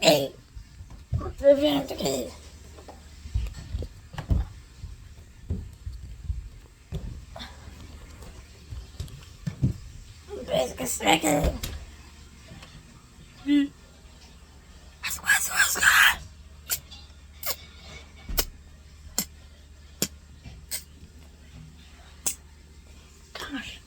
Hey, revenge the kid. Basically, second. What's good? Gosh.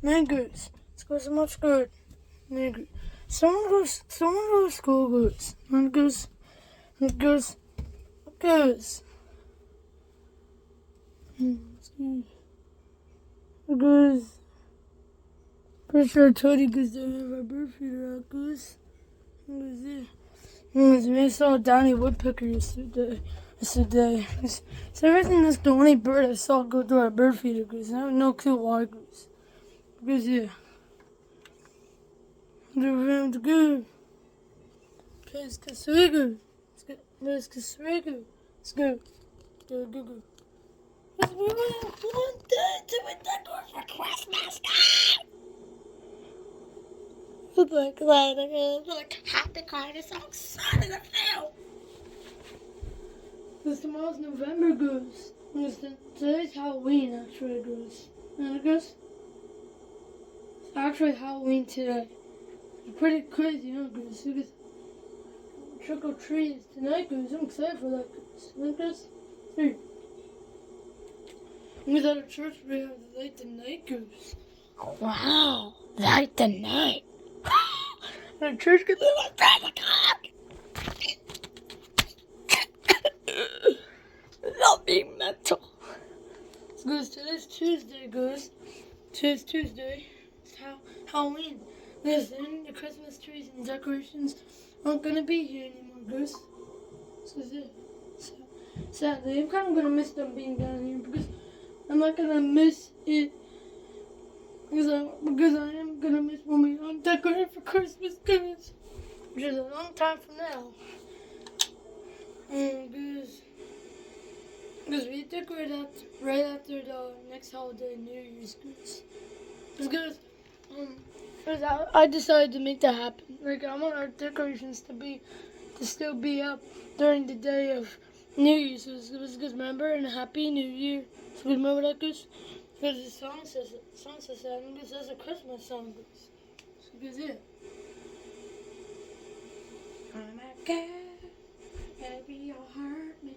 Niggas. Let's go so much good. Niggas. Someone goes to school goes. Niggas. Goes. Goose. Pretty sure I told you because they have our bird feeder out, Goose. We saw Donnie Woodpecker yesterday. So everything that's the only bird I saw go through our bird feeder, Goose. I have no clue why, Goose. Because, yeah. The good. Because Kaswigu. Let's go. Go. We went one day to a decor for Christmas. I'm like, glad I'm like, happy card. I'm so excited I feel. Because tomorrow's November, Goose. Today's Halloween, actually, Goose. And Goose? It's actually Halloween today. It's pretty crazy, huh, Goose? Because trick or treat is tonight, Goose. I'm excited for that, Goose. Right, Goose? Hey. Because at our church, we have the Light the Night, Goose. Wow. Light the Night. Our church could live on 5 o'clock. Not being mental. Goose, today's Tuesday, Goose. Today's Tuesday. It's Halloween. Listen, the Christmas trees and decorations aren't gonna be here anymore, Goose. So sadly, I'm kind of gonna miss them being down here because I'm not gonna miss it because I am gonna miss when we undecorate for Christmas, Goose, which is a long time from now. Because we decorate right after the next holiday, New Year's, Goose. Because I decided to make that happen. Like, I want our decorations to still be up during the day of New Year's. So because remember, and Happy New Year. So remember that, Goose? Because the song says that, and because that's a Christmas song, Goose. So because yeah. I'm a girl, baby, you'll hurt me,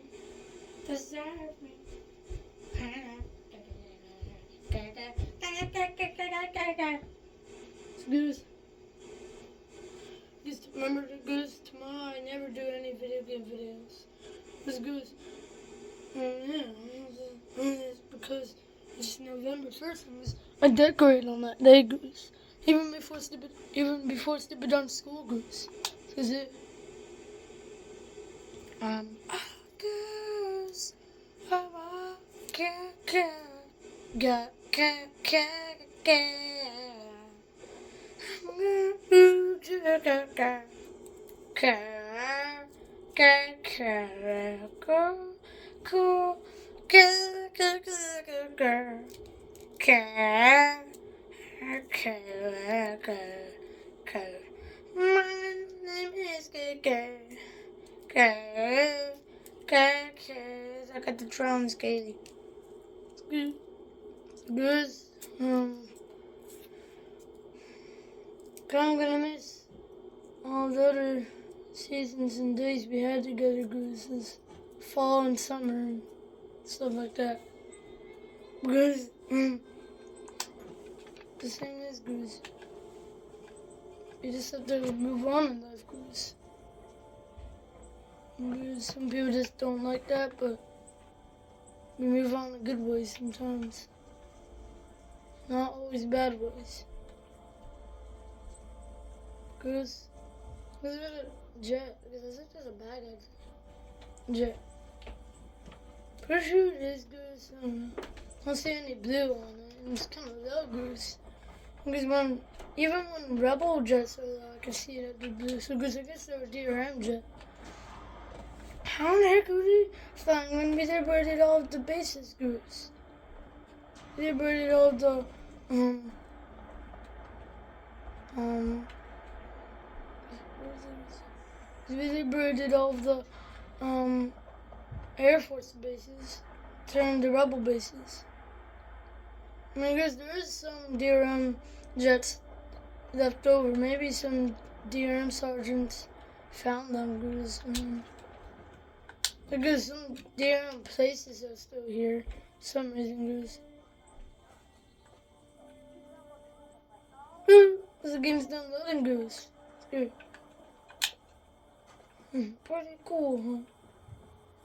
deserve me. Goose. Remember, Goose, tomorrow I never do any video game videos. Goose. It's because it's November 1st and I decorate on that day, Goose. Even before stupid on school, Goose. Because it. A goose. My name is I got the drums, Katie. Good. I'm gonna miss all the other seasons and days we had together, Goose. This fall and summer and stuff like that. Because the thing is, Goose, you just have to move on in life, Goose. Some people just don't like that, but we move on in good ways sometimes. Not always bad ways. Goose, there's a jet, because I think there's a bag of jet. Pretty sure it is, Goose. I don't see any blue on it. It's kind of low, Goose. Because even when Rebel jets are low, I can see that they're blue. So, Goose, I guess they're a DRM jet. How the heck would he find when we separated all the bases groups? We separated all the we separated all the Air Force bases, turned to rebel bases. I mean, I guess there is some DRM jets left over. Maybe some DRM sergeants found them because some DRM places are still here. For some reason, goose. The game's done loading, goose. It's good. Pretty cool, huh?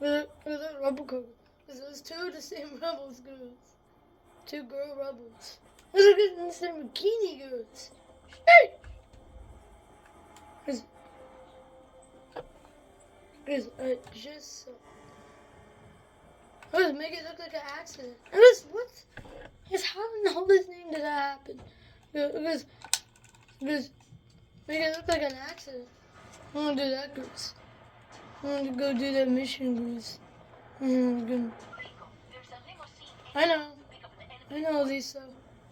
Look at that rebel cover. There's two of the same rebels, goose. Two girl rebels. Look at the same bikini, goose. Hey! Because just let's make it look like an accident. What? Just how in the hell this name did that happen? Because make it look like an accident. I'm gonna do that, Goose. I'm gonna go do that mission, Goose. I know, Lisa.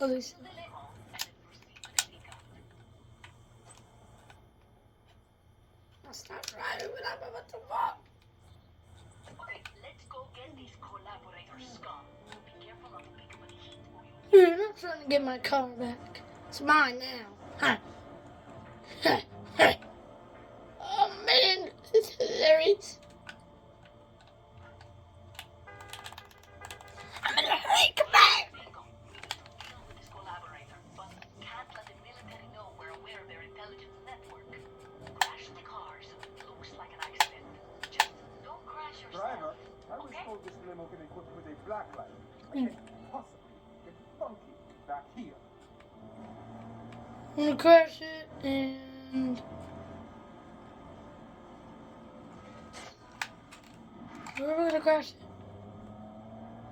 Lisa. I'll stop driving when I'm about to walk. Okay, let's go get these collaborators scum. Be careful not to pick up any heat or You're not trying to get my car back. It's mine now. Huh. Oh man, this is hilarious. I'm in a hurry, come back! We need to deal with this collaborator, but can't let the military know we're aware of their intelligence network. Crash the car so it looks like an accident. Just don't crash yourself. Driver, I was Okay? told this limo can be equipped with a black light. I can't possibly get funky back here. I'm gonna crash it and where are we gonna crash it?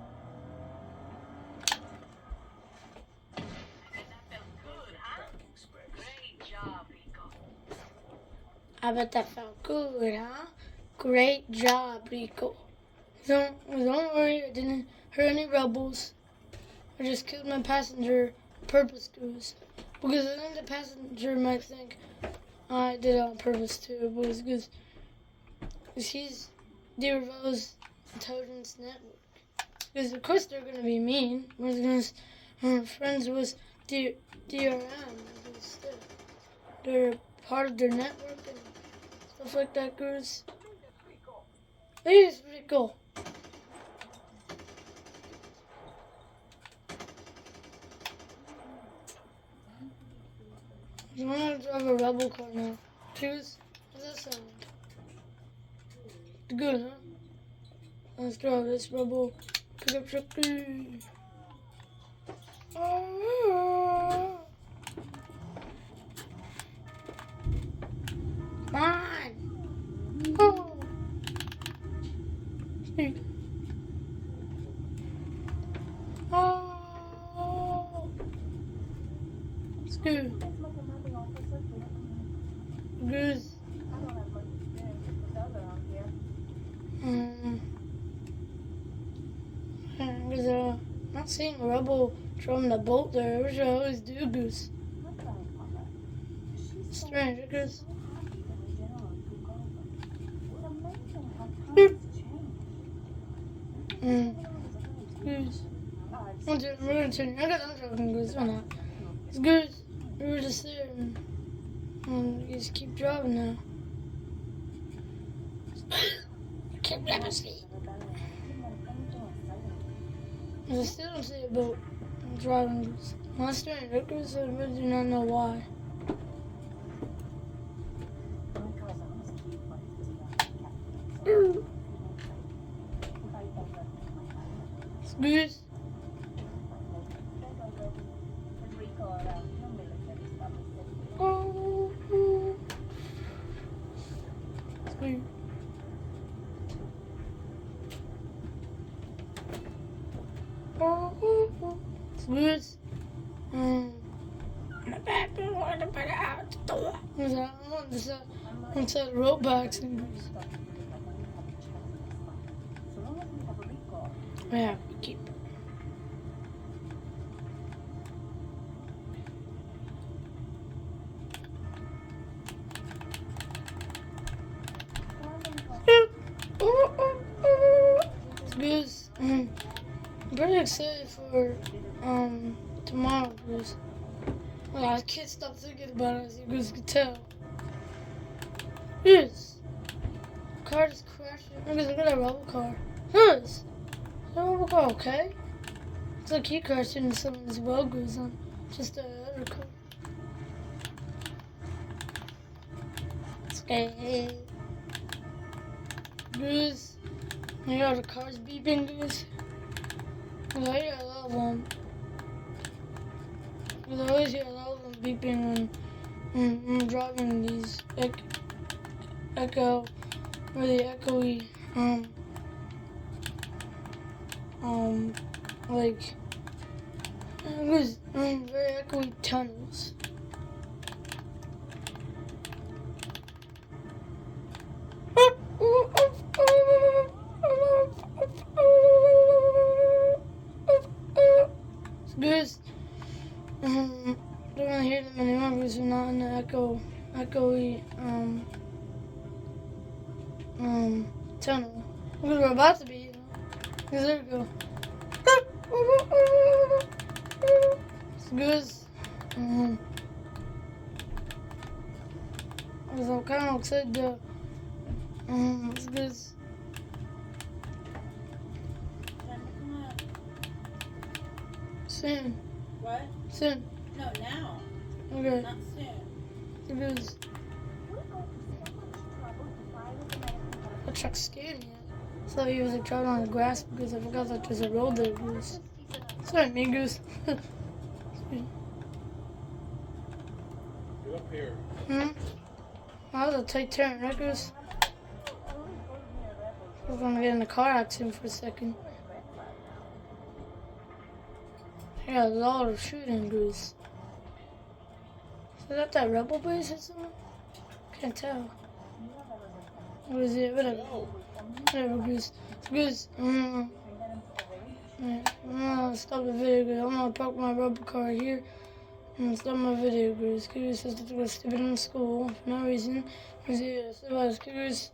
That felt good, huh? Great job, Rico. I bet that felt good, huh? Great job, Rico. Don't worry, I didn't hurt any rebels. I just killed my passenger purpose, Goose. Because I think the passenger might think I did it on purpose too, because he's DRM's intelligence network. Because of course they're gonna be mean. We're friends with DRM. Because they're part of their network and stuff like that, Goose. It is pretty cool. I'm gonna drive a rebel car now. Choose. How's that sound? Good, huh? Let's drive this rebel pickup truck. Oh. Come on. Oh. Oh. It's good. Good. Because not seeing a rebel from the boat there, which I always do, Goose. Strange, because Goose. We're gonna turn. I got that driving, Goose. Why not? It's good. We were just there, and you just keep driving now. Keep driving, speed. I still don't see a boat. I'm driving. My steering Goose, I really do not know why. Goose. Oh. Sweet. Oh. Sweet. My back don't want to put it out the door. Inside the road box and Goose. Yeah, keep. Goose, I'm pretty excited for tomorrow, Goose. Well, I can't stop thinking about it, as you guys can tell. Yes. Car just crashing. Look at that rubber car. Yes. That rubber car okay? Looks like he crashed into something as well, Goose, on just the other car. Hey. Goose. You hear the cars beeping, Goose? Well, I hear a lot of them. Because I always hear a lot of them beeping when I'm driving these echo, really echoey, like, it was very echoey tunnels. Goose, don't really hear them anymore because they're not in the echoey, tunnel. Because we're about to be, you know. Because there we go. Goose, because I'm kind of excited to, Goose. Soon. What? Soon. No, now. Okay. Not soon. Goose. The truck's scared me. So he was like driving on the grass because I forgot that there's a road there, Goose. Sorry, me, Goose. Get up here. That was a tight turn, right, Goose? I was gonna get in a car accident for a second. Yeah, a lot of shooting, Goose. Is that rebel base or something? Can't tell. What is it? Whatever. Whatever, Goose. Goose. I'm gonna stop the video, Goose. I'm gonna park my rubber car here. I'm gonna stop my video, Goose. Goose says to go stupid in school for no reason. Goose,